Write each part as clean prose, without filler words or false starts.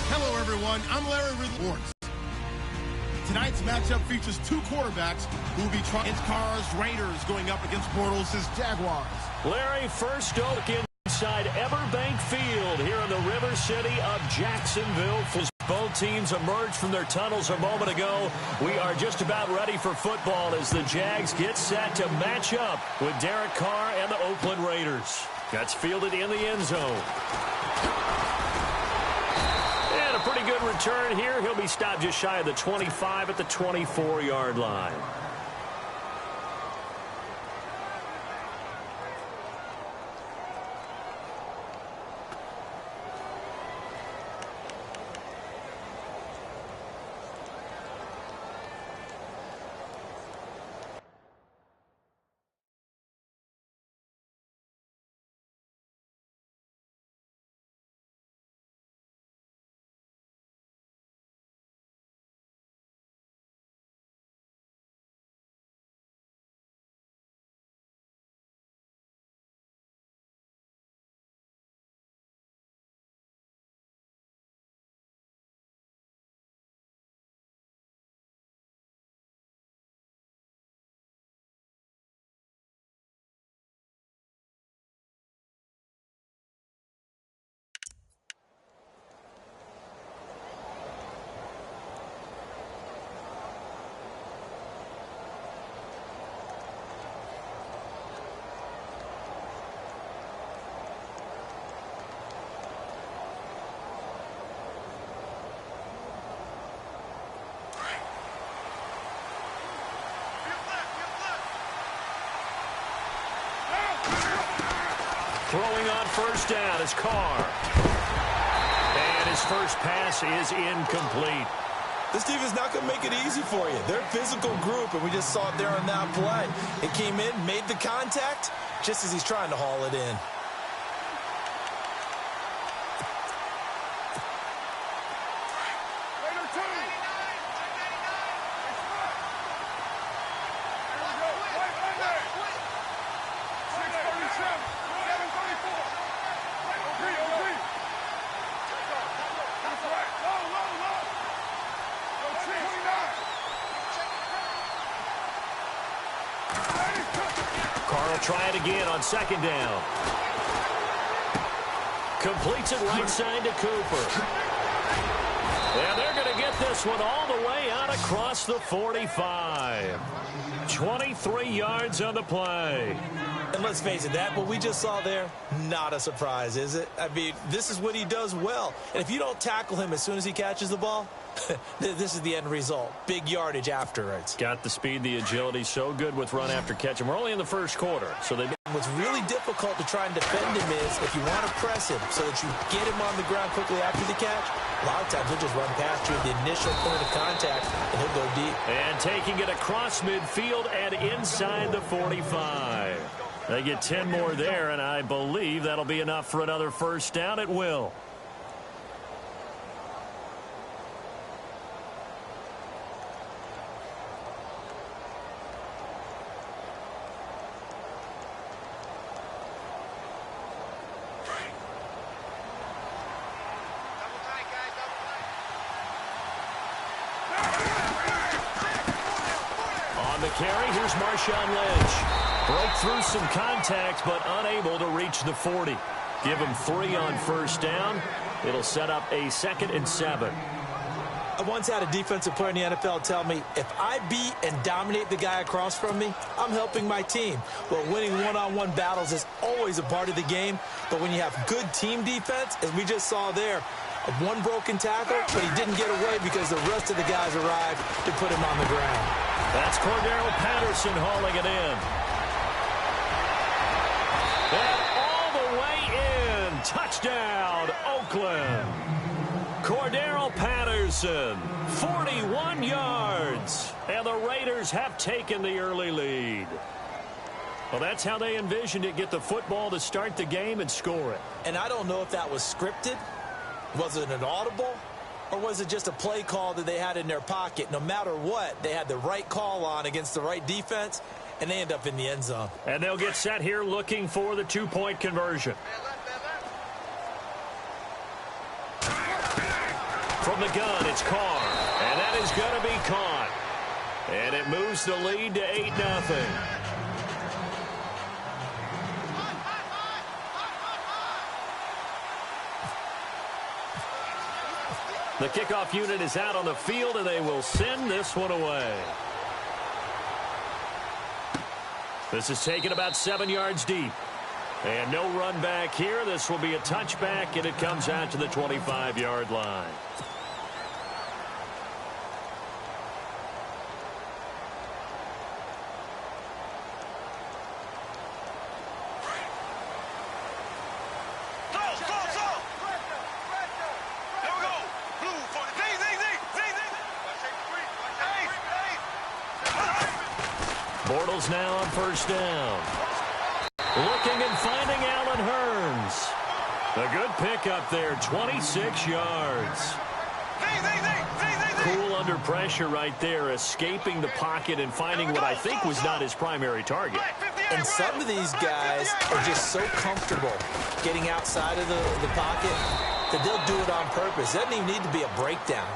Hello, everyone. I'm Larry Rewards. Tonight's matchup features two quarterbacks who will be trying Cars Raiders going up against Bortles' Jaguars. Larry, first look inside Everbank Field here in the River City of Jacksonville. As both teams emerged from their tunnels a moment ago, we are just about ready for football as the Jags get set to match up with Derek Carr and the Oakland Raiders. That's fielded in the end zone. And a pretty good return here. He'll be stopped just shy of the 25 at the 24-yard line. Throwing on first down is Carr. And his first pass is incomplete. This defense is not going to make it easy for you. They're a physical group, and we just saw it there on that play. It came in, made the contact, just as he's trying to haul it in. Try it again on second down. Completes it right side to Cooper. And they're going to get this one all the way out across the 45. 23 yards on the play. And let's face it, that what we just saw there, not a surprise, is it? I mean, this is what he does well. And if you don't tackle him as soon as he catches the ball, this is the end result. Big yardage afterwards. Got the speed, the agility, so good with run after catch. And we're only in the first quarter. So what's really difficult to try and defend him is if you want to press him so that you get him on the ground quickly after the catch, a lot of times he'll just run past you at the initial point of contact, and he'll go deep. And taking it across midfield and inside the 45. They get 10 more there, and I believe that'll be enough for another first down. It will. On the carry, here's Marshawn Lynch. Broke through some contact, but unable to reach the 40. Give him 3 on first down. It'll set up a 2nd and 7. I once had a defensive player in the NFL tell me, if I beat and dominate the guy across from me, I'm helping my team. Well, winning one-on-one battles is always a part of the game, but when you have good team defense, as we just saw there, one broken tackle, but he didn't get away because the rest of the guys arrived to put him on the ground. That's Cordero Patterson hauling it in. And all the way in. Touchdown, Oakland. Cordero Patterson, 41 yards. And the Raiders have taken the early lead. Well, that's how they envisioned it. Get the football to start the game and score it. And I don't know if that was scripted. Was it an audible? Or was it just a play call that they had in their pocket? No matter what, they had the right call on against the right defense, and they end up in the end zone. And they'll get set here looking for the 2-point conversion. From the gun, it's Carr. And that is going to be caught. And it moves the lead to 8-0. The kickoff unit is out on the field, and they will send this one away. This is taken about 7 yards deep. And no run back here. This will be a touchback, and it comes out to the 25-yard line. Bortles now on first down. Looking and finding Allen Hurns. A good pickup there, 26 yards. Cool under pressure right there, escaping the pocket and finding what I think was not his primary target. And some of these guys are just so comfortable getting outside of the pocket that they'll do it on purpose. It doesn't even need to be a breakdown.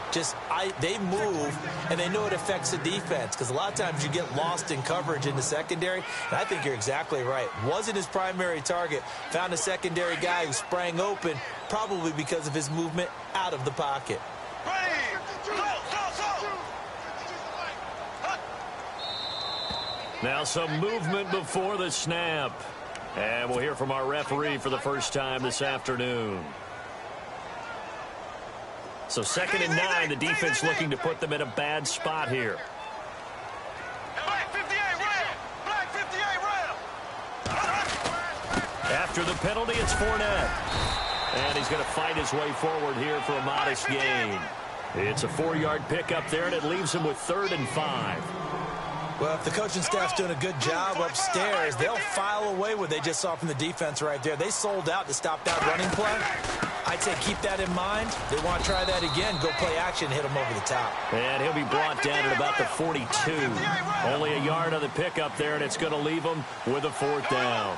They move, and they know it affects the defense, because a lot of times you get lost in coverage in the secondary, and I think you're exactly right. Wasn't his primary target. Found a secondary guy who sprang open, probably because of his movement out of the pocket. Now some movement before the snap. And we'll hear from our referee for the first time this afternoon. So 2nd and 9, the defense looking to put them in a bad spot here. After the penalty, it's Fournette. And he's going to fight his way forward here for a modest gain. It's a 4-yard pickup there, and it leaves him with 3rd and 5. Well, if the coaching staff's doing a good job upstairs, they'll file away what they just saw from the defense right there. They sold out to stop that running play. I'd say keep that in mind. They want to try that again. Go play action, hit them over the top. And he'll be brought down at about the 42. Only a yard on the pickup there, and it's going to leave him with a 4th down.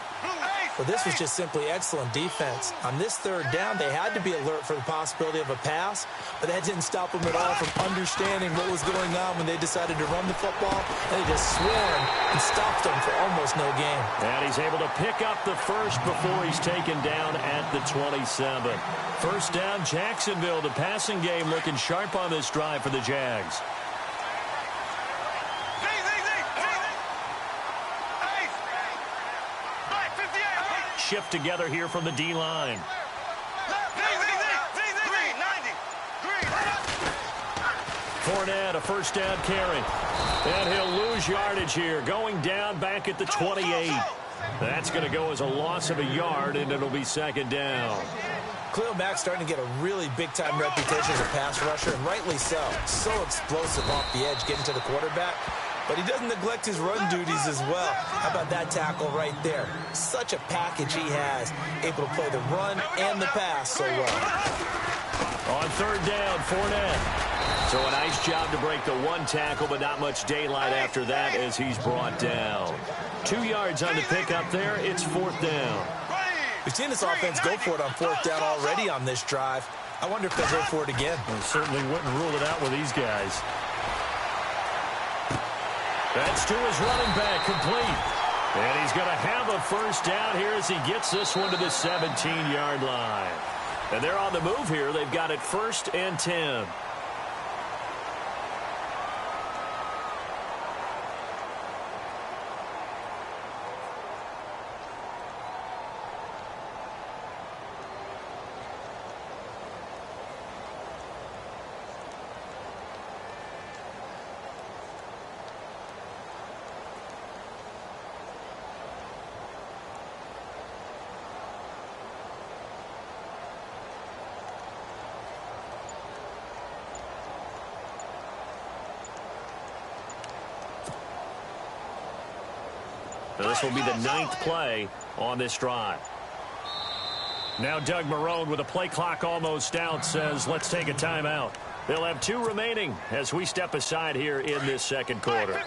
Well, this was just simply excellent defense. On this 3rd down, they had to be alert for the possibility of a pass, but that didn't stop them at all from understanding what was going on when they decided to run the football, and they just swarmed and stopped them for almost no gain. And he's able to pick up the first before he's taken down at the 27. First down, Jacksonville. The passing game looking sharp on this drive for the Jags. Shift together here from the D-line. Fournette, a first down carry. And he'll lose yardage here, going down back at the 28. That's going to go as a loss of a yard, and it'll be 2nd down. Khalil Mack's starting to get a really big-time reputation as a pass rusher, and rightly so. So explosive off the edge, getting to the quarterback. But he doesn't neglect his run duties as well. How about that tackle right there? Such a package he has, able to play the run and the pass so well. On 3rd down, Fournette. So a nice job to break the 1 tackle, but not much daylight after that as he's brought down. 2 yards on the pickup there. It's 4th down. We've seen this offense go for it on 4th down already on this drive. I wonder if they'll go for it again. Well, certainly wouldn't rule it out with these guys. That's to his running back, complete. And he's going to have a first down here as he gets this one to the 17-yard line. And they're on the move here. They've got it 1st and 10. Now this will be the 9th play on this drive. Now Doug Marrone, with a play clock almost out, says let's take a timeout. They'll have 2 remaining as we step aside here in this 2nd quarter.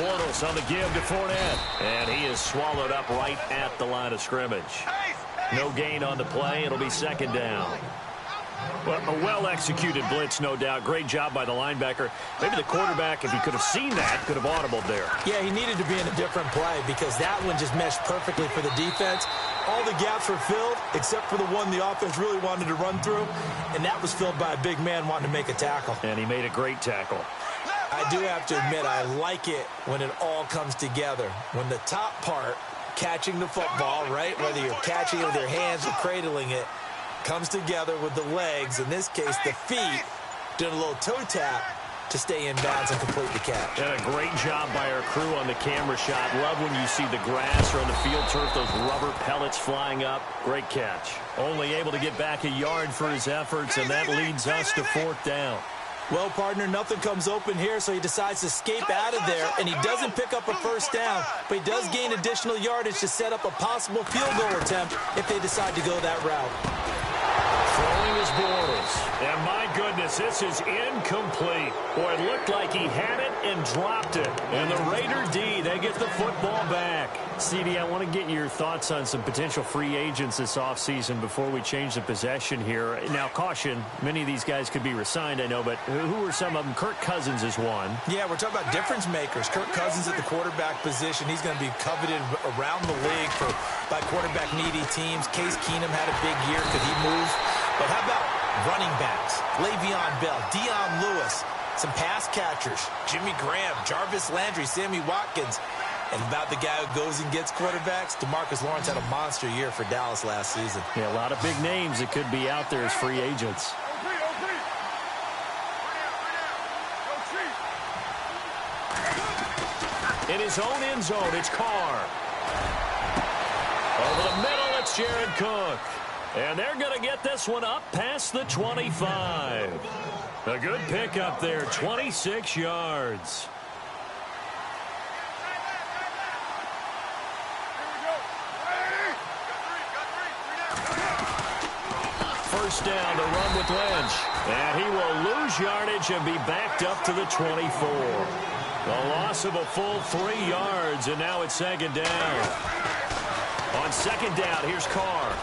Bortles on the give to Fournette. And he is swallowed up right at the line of scrimmage. No gain on the play. It'll be second down. Well, a well-executed blitz, no doubt. Great job by the linebacker. Maybe the quarterback, if he could have seen that, could have audibled there. Yeah, he needed to be in a different play because that one just meshed perfectly for the defense. All the gaps were filled except for the one the offense really wanted to run through, and that was filled by a big man wanting to make a tackle. And he made a great tackle. I do have to admit, I like it when it all comes together. When the top part, catching the football, right, whether you're catching it with your hands or cradling it, comes together with the legs, in this case the feet, doing a little toe tap to stay in bounds and complete the catch. And a great job by our crew on the camera shot. Love when you see the grass or on the field turf, those rubber pellets flying up. Great catch. Only able to get back a yard for his efforts, and that leads us to fourth down. Well, partner, nothing comes open here, so he decides to escape out of there, and he doesn't pick up a first down, but he does gain additional yardage to set up a possible field goal attempt if they decide to go that route. Throwing his Bortles. And my goodness, this is incomplete. Boy, it looked like he had it and dropped it. And the Raider D, they get the football back. CD, I want to get your thoughts on some potential free agents this offseason before we change the possession here. Now, caution, many of these guys could be re-signed, I know, but who are some of them? Kirk Cousins is one. Yeah, we're talking about difference makers. Kirk Cousins at the quarterback position. He's going to be coveted around the league by quarterback-needy teams. Case Keenum had a big year. Could he move? But how about running backs? Le'Veon Bell, Dion Lewis, some pass catchers, Jimmy Graham, Jarvis Landry, Sammy Watkins. And about the guy who goes and gets quarterbacks, DeMarcus Lawrence had a monster year for Dallas last season. Yeah, a lot of big names that could be out there as free agents. In his own end zone, it's Carr. Over the middle, it's Jared Cook. And they're going to get this one up past the 25. A good pickup there, 26 yards. First down to run with Lynch. And he will lose yardage and be backed up to the 24. The loss of a full 3 yards, and now it's second down. On second down, here's Carr.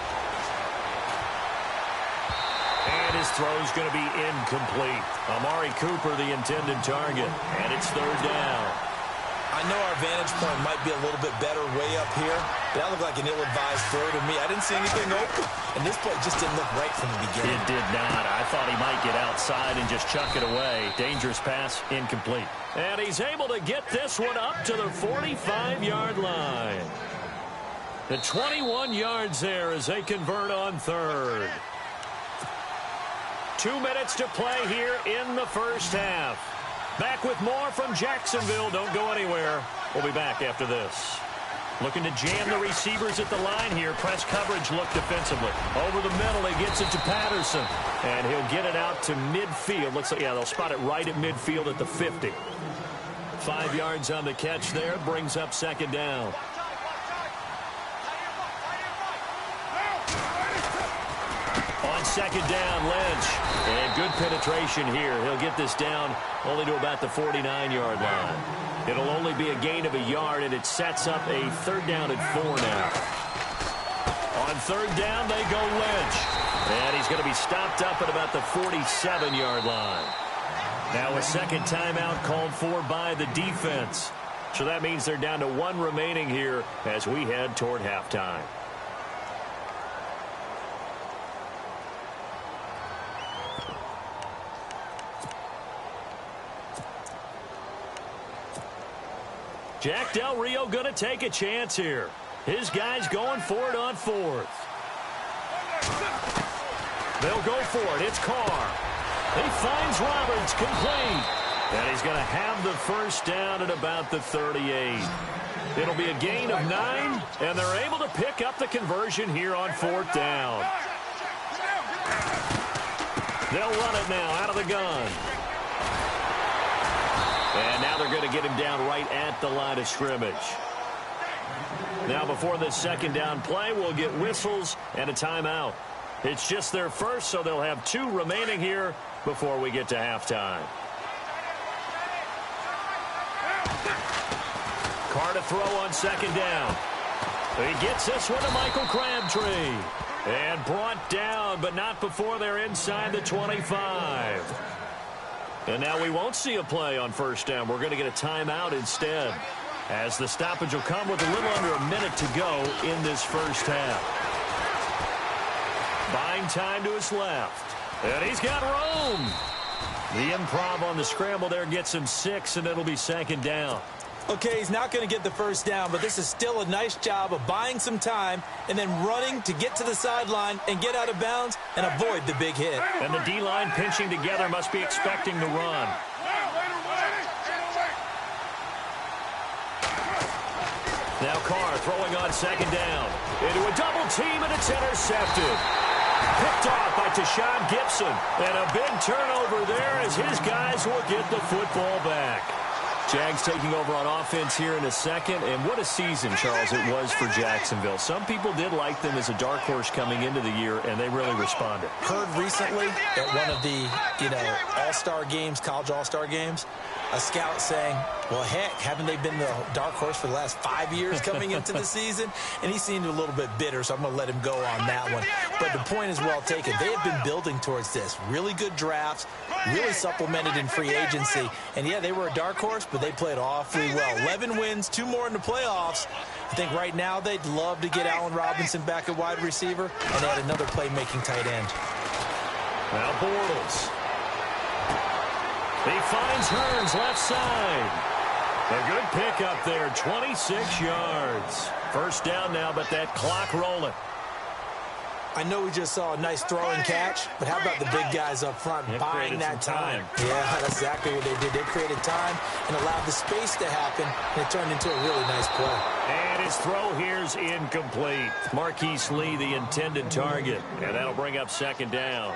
And his throw's going to be incomplete. Amari Cooper, the intended target. And it's third down. I know our vantage point might be a little bit better way up here, but that looked like an ill-advised throw to me. I didn't see anything open, and this play just didn't look right from the beginning. It did not. I thought he might get outside and just chuck it away. Dangerous pass, incomplete. And he's able to get this one up to the 45-yard line. The 21 yards there as they convert on third. 2 minutes to play here in the first half. Back with more from Jacksonville. Don't go anywhere. We'll be back after this. Looking to jam the receivers at the line here. Press coverage look defensively. Over the middle, he gets it to Patterson. And he'll get it out to midfield. Looks like, yeah, they'll spot it right at midfield at the 50. 5 yards on the catch there. Brings up second down. On second down, Lynch. And good penetration here. He'll get this down only to about the 49-yard line. It'll only be a gain of a yard, and it sets up a third down and 4 now. On third down, they go Lynch. And he's going to be stopped up at about the 47-yard line. Now a second timeout called for by the defense. So that means they're down to 1 remaining here as we head toward halftime. Jack Del Rio going to take a chance here. His guys going for it on fourth. They'll go for it. It's Carr. He finds Roberts, complete. And he's going to have the first down at about the 38. It'll be a gain of 9, and they're able to pick up the conversion here on fourth down. They'll run it now out of the gun. And now they're going to get him down right at the line of scrimmage. Now before this second down play, we'll get whistles and a timeout. It's just their first, so they'll have 2 remaining here before we get to halftime. Carr to throw on second down. He gets this one to Michael Crabtree. And brought down, but not before they're inside the 25. And now we won't see a play on first down. We're going to get a timeout instead, as the stoppage will come with a little under a minute to go in this first half. Buying time to his left. And he's got room. The improv on the scramble there gets him 6, and it'll be second down. Okay, he's not going to get the first down, but this is still a nice job of buying some time and then running to get to the sideline and get out of bounds and avoid the big hit. And the D-line pinching together must be expecting the run. Now Carr throwing on second down. Into a double team, and it's intercepted. Picked off by Tashawn Gibson. And a big turnover there as his guys will get the football back. Jags taking over on offense here in a second. And what a season, Charles, it was for Jacksonville. Some people did like them as a dark horse coming into the year, and they really responded. Heard recently at one of the, all-star games, college all-star games, a scout saying, well, heck, haven't they been the dark horse for the last 5 years coming into the season? And he seemed a little bit bitter, so I'm going to let him go on that one. But the point is well taken. They have been building towards this. Really good drafts, really supplemented in free agency. And, yeah, they were a dark horse, but they played awfully well. 11 wins, 2 more in the playoffs. I think right now they'd love to get Allen Robinson back at wide receiver and add another playmaking tight end. Now Bortles. He finds Hearns left side. A good pickup there, 26 yards. First down now, but that clock rolling. I know we just saw a nice throwing catch, but how about the big guys up front buying that time? Yeah, that's exactly what they did. They created time and allowed the space to happen, and it turned into a really nice play. And his throw here's incomplete. Marquise Lee, the intended target, and that'll bring up second down.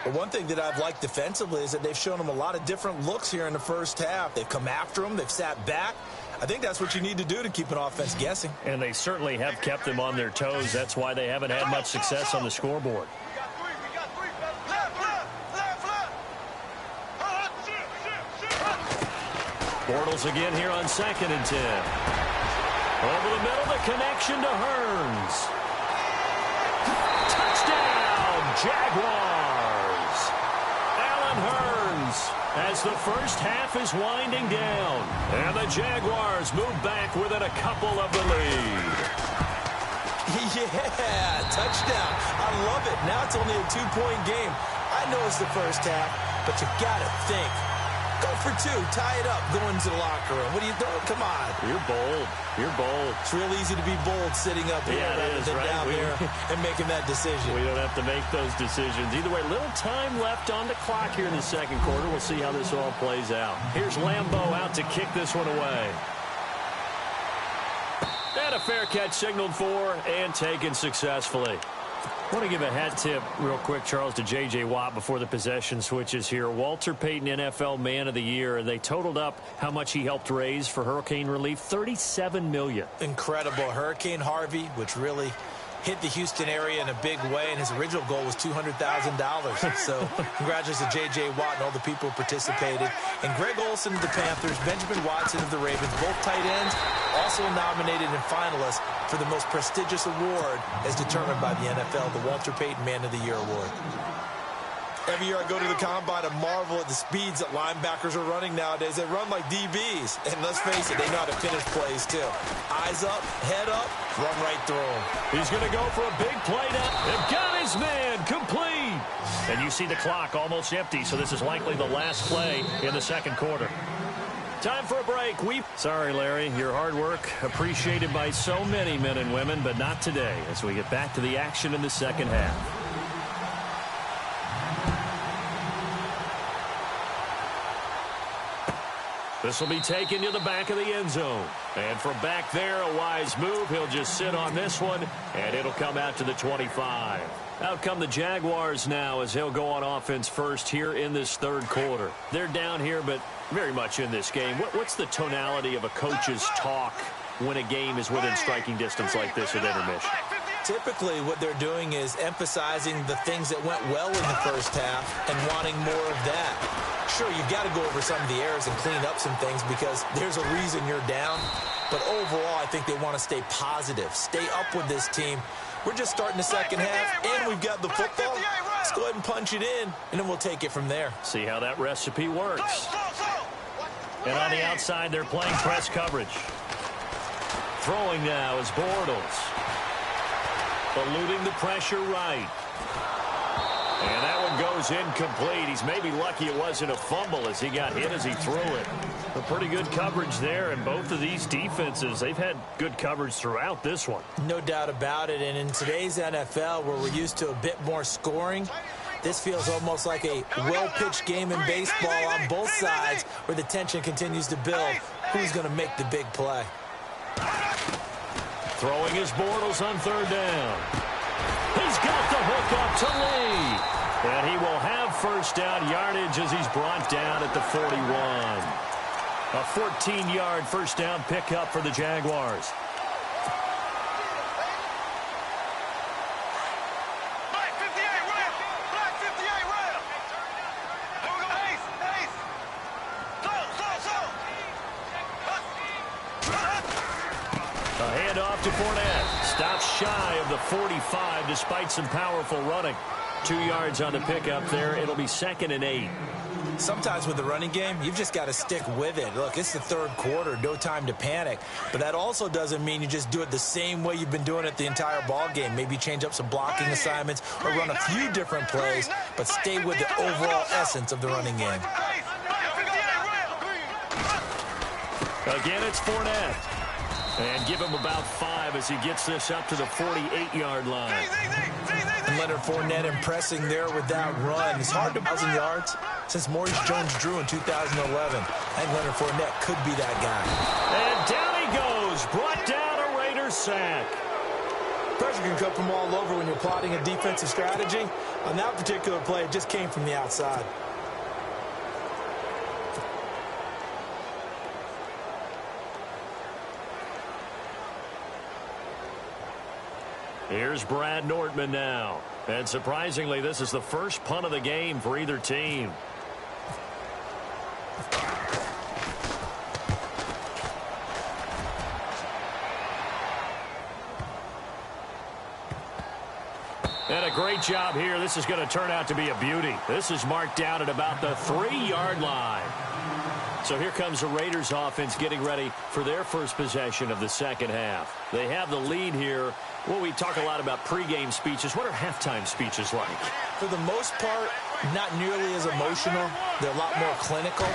But one thing that I've liked defensively is that they've shown them a lot of different looks here in the first half. They've come after them. They've sat back. I think that's what you need to do to keep an offense guessing. And they certainly have kept them on their toes. That's why they haven't had much success on the scoreboard. Bortles again here on 2nd and 10. Over the middle, the connection to Hearns. Touchdown, Jaguars. Allen Hearns as the first half is winding down. And the Jaguars move back within a couple of the lead. Yeah, touchdown. I love it. Now it's only a 2-point game. I know it's the first half, but you got to think. Go for 2, tie it up, go into the locker room. What are you doing? Come on. You're bold. You're bold. It's real easy to be bold sitting up here rather than down there and making that decision. We don't have to make those decisions. Either way, little time left on the clock here in the second quarter. We'll see how this all plays out. Here's Lambeau out to kick this one away. And a fair catch signaled for and taken successfully. I want to give a hat tip real quick, Charles, to J.J. Watt before the possession switches here. Walter Payton, NFL Man of the Year. They totaled up how much he helped raise for hurricane relief, $37 million. Incredible. Hurricane Harvey, which really hit the Houston area in a big way, and his original goal was $200,000. So congratulations to J.J. Watt and all the people who participated. And Greg Olsen of the Panthers, Benjamin Watson of the Ravens, both tight ends, also nominated and finalists for the most prestigious award as determined by the NFL, the Walter Payton Man of the Year Award. Every year I go to the Combine and marvel at the speeds that linebackers are running nowadays. They run like DBs. And let's face it, they know how to finish plays too. Eyes up, head up, run right through them. He's going to go for a big play now. They've got his man complete. And you see the clock almost empty, so this is likely the last play in the second quarter. Time for a break. Sorry, Larry, your hard work appreciated by so many men and women, but not today as we get back to the action in the second half. This will be taken to the back of the end zone. And from back there, a wise move. He'll just sit on this one, and it'll come out to the 25. Out come the Jaguars now as he'll go on offense first here in this third quarter. They're down here, but very much in this game. What's the tonality of a coach's talk when a game is within striking distance like this at intermission? Typically, what they're doing is emphasizing the things that went well in the first half and wanting more of that. Sure, you've got to go over some of the errors and clean up some things because there's a reason you're down. But overall, I think they want to stay positive, stay up with this team. We're just starting the second half, and we've got the football. Let's go ahead and punch it in, and then we'll take it from there. See how that recipe works. And on the outside, they're playing press coverage. Throwing now is Bortles. Eluding the pressure right. And that one goes incomplete. He's maybe lucky it wasn't a fumble as he got hit as he threw it. A pretty good coverage there, and both of these defenses, they've had good coverage throughout this one. No doubt about it, and in today's NFL, where we're used to a bit more scoring, this feels almost like a well-pitched game in baseball on both sides where the tension continues to build. Who's going to make the big play? Throwing his Bortles on third down. He's got the hook up to Lee. And he will have first down yardage as he's brought down at the 41. A 14-yard first down pickup for the Jaguars. A handoff to Fournette. Stops shy of the 45 despite some powerful running. 2 yards on the pickup there. It'll be 2nd and 8. Sometimes with the running game, you've just got to stick with it. Look, it's the third quarter, no time to panic. But that also doesn't mean you just do it the same way you've been doing it the entire ball game. Maybe change up some blocking assignments or run a few different plays, but stay with the overall essence of the running game. Again, it's Fournette. And give him about 5 as he gets this up to the 48-yard line. And Leonard Fournette impressing there with that run. It's hard to 1,000 yards since Maurice Jones-Drew in 2011. I think Leonard Fournette could be that guy. And down he goes. Brought down a Raiders sack. Pressure can come from all over when you're plotting a defensive strategy. On that particular play, it just came from the outside. Here's Brad Nortman now. And surprisingly, this is the first punt of the game for either team. And a great job here. This is going to turn out to be a beauty. This is marked down at about the 3-yard line. So here comes the Raiders offense getting ready for their first possession of the second half. They have the lead here. Well, we talk a lot about pregame speeches. What are halftime speeches like? For the most part, not nearly as emotional. They're a lot more clinical.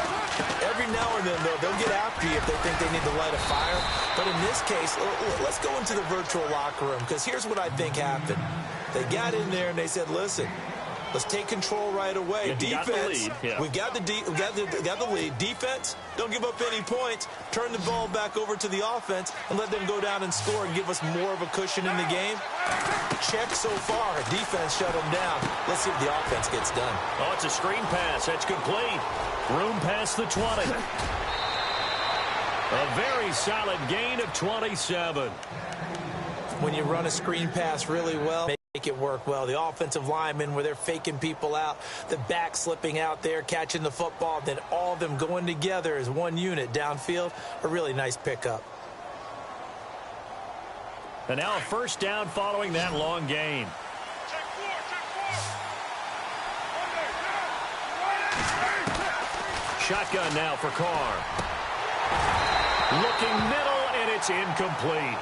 Every now and then, though, they'll get after you if they think they need to light a fire. But in this case, let's go into the virtual locker room, because here's what I think happened. They got in there and they said, listen, let's take control right away. Defense, we've got the lead. Defense, don't give up any points. Turn the ball back over to the offense and let them go down and score and give us more of a cushion in the game. Check so far. Defense shut them down. Let's see if the offense gets done. Oh, it's a screen pass. That's complete. Room past the 20. A very solid gain of 27. When you run a screen pass really well, make it work well. The offensive linemen, where they're faking people out, the back slipping out there, catching the football, then all of them going together as one unit downfield, a really nice pickup. And now a first down following that long gain. Shotgun now for Carr. Looking middle, and it's incomplete.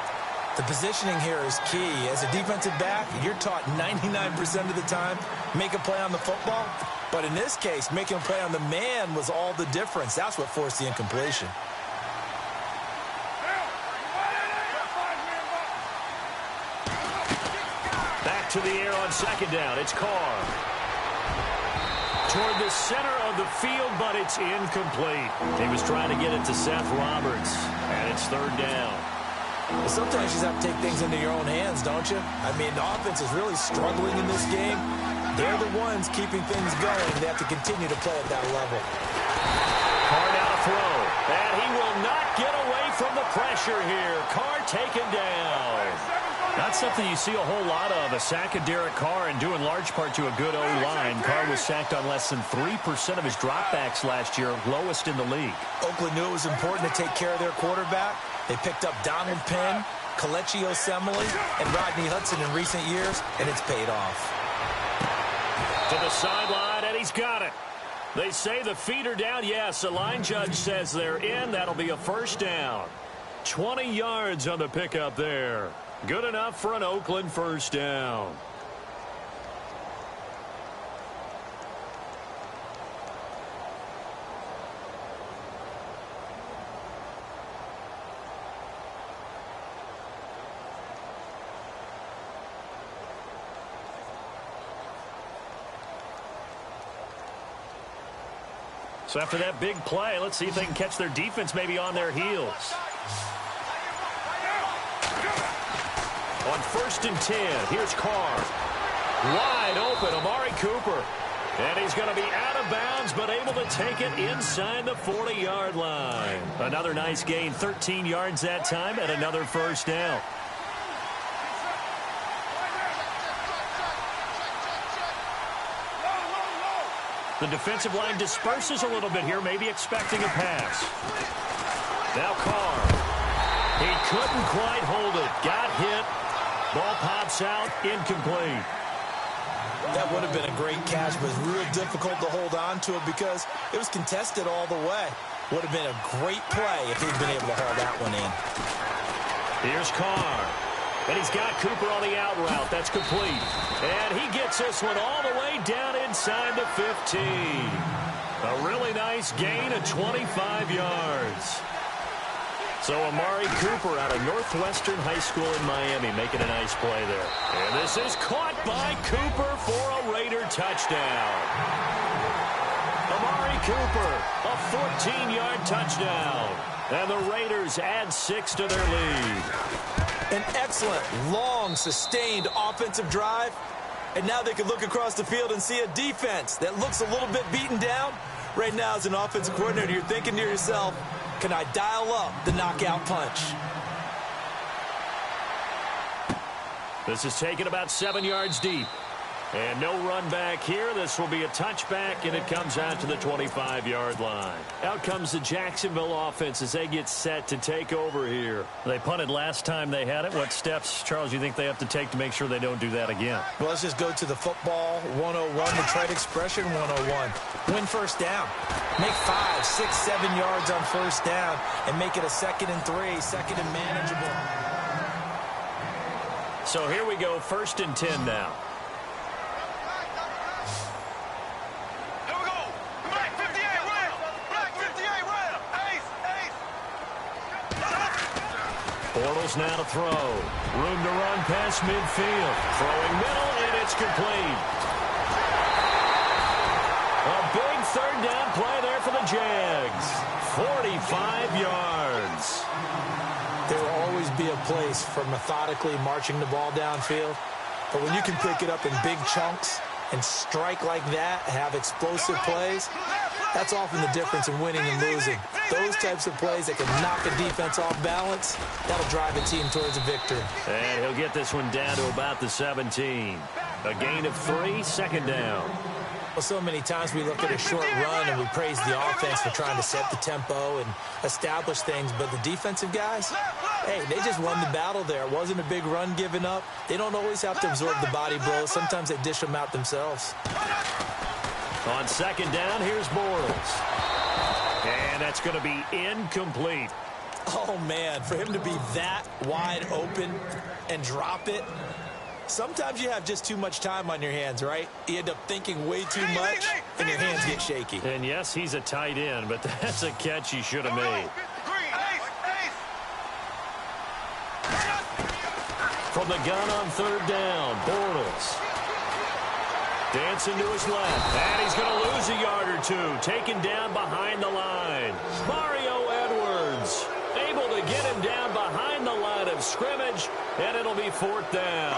The positioning here is key. As a defensive back, you're taught 99% of the time, make a play on the football. But in this case, making a play on the man was all the difference. That's what forced the incompletion. Back to the air on second down. It's Carr. Toward the center of the field, but it's incomplete. He was trying to get it to Seth Roberts, and it's third down. Well, sometimes you just have to take things into your own hands, don't you? I mean, the offense is really struggling in this game. They're the ones keeping things going. They have to continue to play at that level. Carr now to throw. And he will not get away from the pressure here. Carr taken down. Not something you see a whole lot of. A sack of Derek Carr, and due in large part to a good O-line. Carr was sacked on less than 3% of his dropbacks last year, lowest in the league. Oakland knew it was important to take care of their quarterback. They picked up Donald Penn, Kelechi Osemele, and Rodney Hudson in recent years, and it's paid off. To the sideline, and he's got it. They say the feet are down. Yes, the line judge says they're in. That'll be a first down. 20 yards on the pickup there. Good enough for an Oakland first down. So after that big play, let's see if they can catch their defense maybe on their heels. On 1st and 10, here's Carr. Wide open, Amari Cooper. And he's going to be out of bounds, but able to take it inside the 40-yard line. Another nice gain, 13 yards that time, and another first down. The defensive line disperses a little bit here, maybe expecting a pass. Now Carr. He couldn't quite hold it. Got hit. Ball pops out. Incomplete. That would have been a great catch, but it was real difficult to hold on to it because it was contested all the way. Would have been a great play if he'd been able to haul that one in. Here's Carr. And he's got Cooper on the out route. That's complete. And he gets this one all the way down inside the 15. A really nice gain of 25 yards. So Amari Cooper out of Northwestern High School in Miami making a nice play there. And this is caught by Cooper for a Raider touchdown. Amari Cooper, a 14-yard touchdown. And the Raiders add 6 to their lead. An excellent, long, sustained offensive drive. And now they can look across the field and see a defense that looks a little bit beaten down. Right now, as an offensive coordinator, you're thinking to yourself, can I dial up the knockout punch? This is taken about 7 yards deep. And no run back here. This will be a touchback, and it comes out to the 25-yard line. Out comes the Jacksonville offense as they get set to take over here. They punted last time they had it. What steps, Charles, do you think they have to take to make sure they don't do that again? Well, let's just go to the football 101, the trade expression 101. Win first down. Make 5, 6, 7 yards on first down and make it a 2nd and 3, second and manageable. So here we go, 1st and 10 now. Bortles now to throw. Room to run past midfield. Throwing middle, and it's complete. A big 3rd down play there for the Jags. 45 yards. There will always be a place for methodically marching the ball downfield. But when you can pick it up in big chunks and strike like that, have explosive plays, that's often the difference in winning and losing. Those types of plays that can knock a defense off balance, that'll drive a team towards a victory. And he'll get this one down to about the 17. A gain of 3, 2nd down. Well, so many times we look at a short run and we praise the offense for trying to set the tempo and establish things, but the defensive guys, hey, they just won the battle there. It wasn't a big run given up. They don't always have to absorb the body blows. Sometimes they dish them out themselves. On 2nd down, here's Bortles. And that's going to be incomplete. Oh, man, for him to be that wide open and drop it, sometimes you have just too much time on your hands, right? You end up thinking way too much, and your hands get shaky. And, yes, he's a tight end, but that's a catch he should have made. From the gun on 3rd down, Bortles. Dancing to his left, and he's going to lose a yard or 2. Taken down behind the line. Mario Edwards able to get him down behind the line of scrimmage, and it'll be 4th down.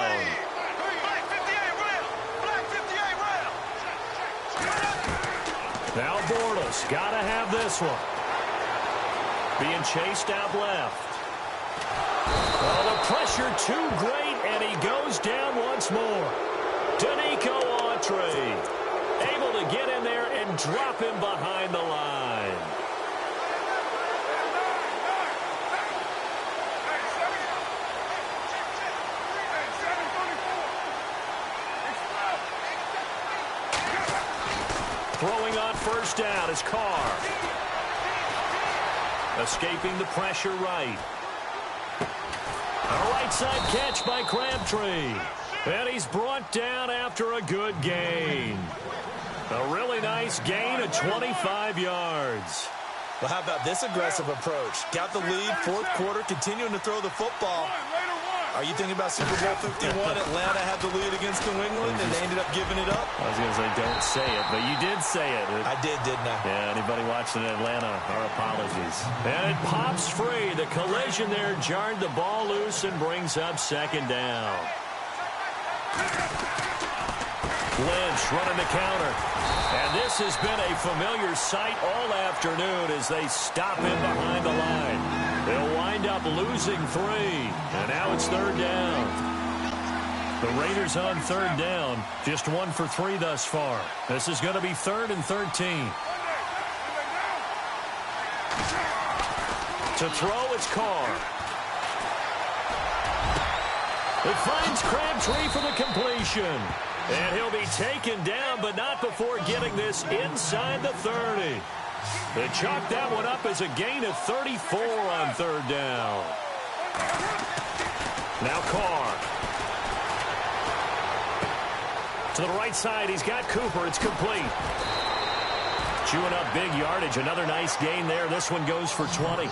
Now Bortles, got to have this one. Being chased out left. Oh, the pressure too great, and he goes down once more. Danico Autry able to get in there and drop him behind the line. Throwing on first down is Carr. Escaping the pressure right. A right side catch by Crabtree. And he's brought down after a good gain. A really nice gain of 25 yards. Well, how about this aggressive approach? Got the lead, fourth quarter, continuing to throw the football. Are you thinking about Super Bowl 51? Atlanta had the lead against New England, and they ended up giving it up? I was going to say, don't say it, but you did say it. I did, didn't I? Yeah, anybody watching in Atlanta, our apologies. And it pops free. The collision there jarred the ball loose and brings up second down. Lynch running the counter. And this has been a familiar sight all afternoon as they stop him behind the line. They'll wind up losing 3. And now it's third down. The Raiders on third down. Just 1 for 3 thus far. This is going to be 3rd and 13. To throw, it's Carr. It finds Crabtree for the completion. And he'll be taken down, but not before getting this inside the 30. They chalk that one up as a gain of 34 on third down. Now Carr. To the right side, he's got Cooper. It's complete. Chewing up big yardage. Another nice gain there. This one goes for 20.